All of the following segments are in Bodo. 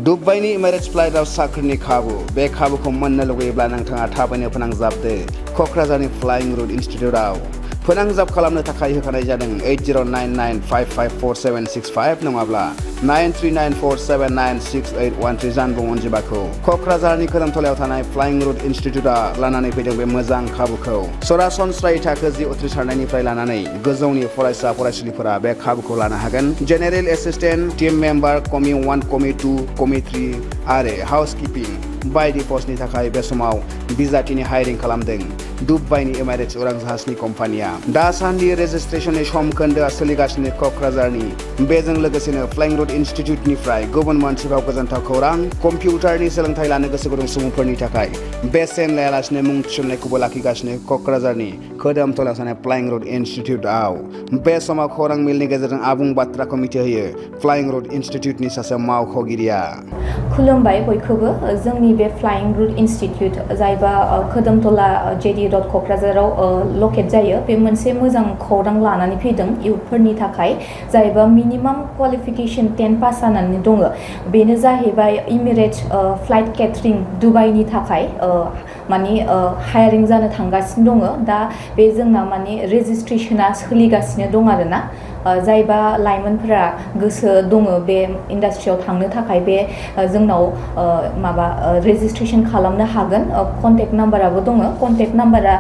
दुबईनि Emirates Flight साख्रिनि खाबु बे खाबुखौ मोननो लुगैयोब्ला नोंथाङा थाबैनो फोनांजाबदो क'क्राझारनि फ्लाइंग रुट इनस्टिट्यूटआव फोनांजाब खालामनो थाखाय होखानाय जादों 8099554765 नङाब्ला 9394796813 जानबुं अनजिमाखौ क'क्राझारनि खोरोमथलायाव थानाय फ्लाइंग रुट इनस्टिट्यूटआ लानानै फैदों बे मोजां खाबुखौ सरासनस्रायै थाखो 10 उथ्रिसारनायनिफ्राय लानानै गोजौनि फरायसा फरायसुलिफोरा बे खाबुखौ लानो हागोन जेनेरेल एसिस्टेन्ट टीम मेम्बार कमी 1 कमी 2 कमी 3 आरो हाउसकीपिं बायदि पस्टनि थाखाय बे समाव बिजाथिनि हायरिं खालामदों दुबईनि एमारेट्स उरां जाहाजनि कम्पानिया दासान्दि रेजिस्ट्रेशननि सम खोन्दोआ सोलिगासिनो क'क्राझारनि बेजों लोगोसेनो फ्लाइंग रुट इनस्टिट्यूटनिफ्राय गुबुन मोनसेबाव गोजोनथाव खौरां कम्पिउटारनि सोलोंथाइ लानो गोसो गुदुं सुबुंफोरनि थाखाय बेसेन लायालासिनो मुं थिसननायखौबो लाखिगासिनो क'क्राझारनि खोदोमथलायाव थानाय फ्लाइंग रुट इनस्टिट्यूटआव बे समाव खौरां मेलनि गेजेरजों आबुं बाथ्राखौ मिथिहोयो फ्लाइंग रुट इनस्टिट्यूटनि सासे मावख'गिरिया खुलुमबाय बयखौबो जोंनि बे फ्लाइंग रुट इनस्टिट्यूट जायबा खोदोमथला जेडी रड क'क्राझाराव लकेट जायो बे मोनसे मोजां खौरां लानानै फैदों इयुथफोरनि थाखाय जायबा मिनिमाम क्वालिफिकेशन 10 पास जानानै दङ बेनो जाहैबाय इमिरेट्स फ्लाइट केटारिं दुबाईनि थाखाय माने हायरिं जानो थांगासिनो दङ दा बे जोंना माने रेजिस्ट्रेशना सोलिगासिनो दं आरोना जायबा लाइमोनफोरा गोसो दङ बे इन्डास्ट्रियाव थांनो थाखाय बे जोंनाव माबा रेजिस्ट्रेशन खालामनो हागोन कन्टेक्ट नाम्बाराबो दङ कन्टेक्ट नाम्बारा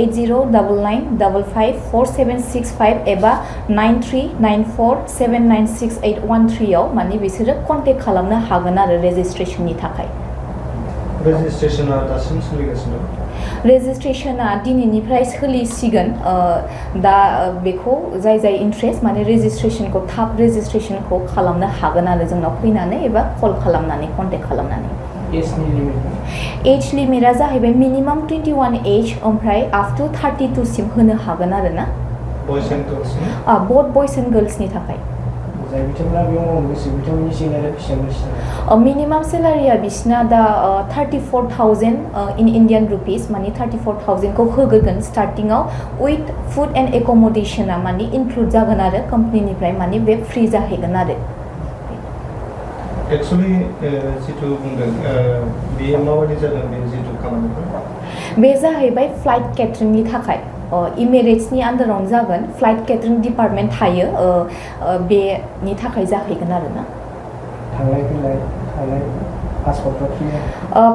8099554765 एबा 9394796813 आव माने बिसोरो कन्टेक्ट खालामनो हागोन आरो रेजिस्ट्रेशननि थाखाय रेजिस्ट्रेशना दासिम सोलिगासिनो दं रेजिस्ट्रेशना दिनैनिफ्राय सोलिसिगोन दा बेखौ जाय इन्ट्रेस्ट माने रेजिस्ट्रेशनखौ थाब रेजिस्ट्रेशनखौ खालामनो हागोन आरो जोंनाव फैनानै एबा कल खालामनानै कन्टेक्ट खालामनानै एज लिमिटआ जाहैबाय मिनिमाम 21 एज ओमफ्राय आप टु 32 सिम होनो हागोन आरो ना बयस एन्ड गार्ल्स बोथ बयस एन्ड गार्ल्सनि थाखाय मिनिमाम सेलारिया बिसिना दा 34,000 इन इंडियन रुपीस माने 34,000 को होगोन स्टार्टिंगआव विथ फुड एंड एकोमोडेशना माने इनक्लुड जागोन आरो कंपनीनिफ्राय माने बे फ्री जाहैगोन आरो एक्चुअली जितु बुंदों बे माबायदि जागोन बे जितु खामानिफोर बे जाहैबाय फ्लाइट केटारिंनि थाखाय इमिरेट्सनि आन्डारावनो जागोन फ्लाइट केटारिं डिपार्टमेन्ट थायो बेनि थाखाय जाहैगोन आरोना थांलाय फैलाय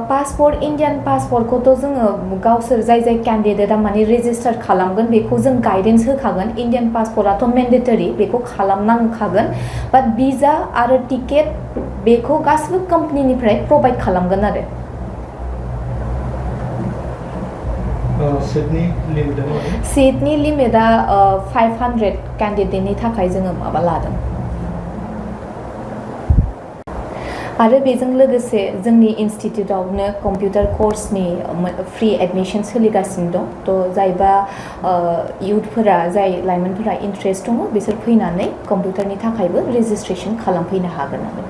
पासपोर्ट इन्डियान पासपोर्टखौथ' जोङो गावसोर जाय केन्डिडेटआ माने रेजिस्टार खालामगोन बेखौ जों गाइडेन्स होखागोन इन्डियान पासपोर्टआथ' मेन्डेटरि बेखौ खालामनांखागोन बाट भिजा आरो टिकेट बेखौ गासिबो कम्पानिनिफ्राय प्रभाइड खालामगोन आरो सीटनि लिमिटआ 500 केन्डिडेटनि थाखाय जोङो माबा लादों आरो बेजों लोगोसे जोंनि इनस्टिट्यूटआवनो कम्पिउटार कोर्सनि फ्री एडमिशन सोलिगासिनो दं थ' जायबा इयुथफोरा जाय लाइमोनफोरा इन्ट्रेस्ट दङ बिसोर फैनानै कम्पिउटारनि थाखायबो रेजिस्ट्रेशन खालामफैनो हागोन आरो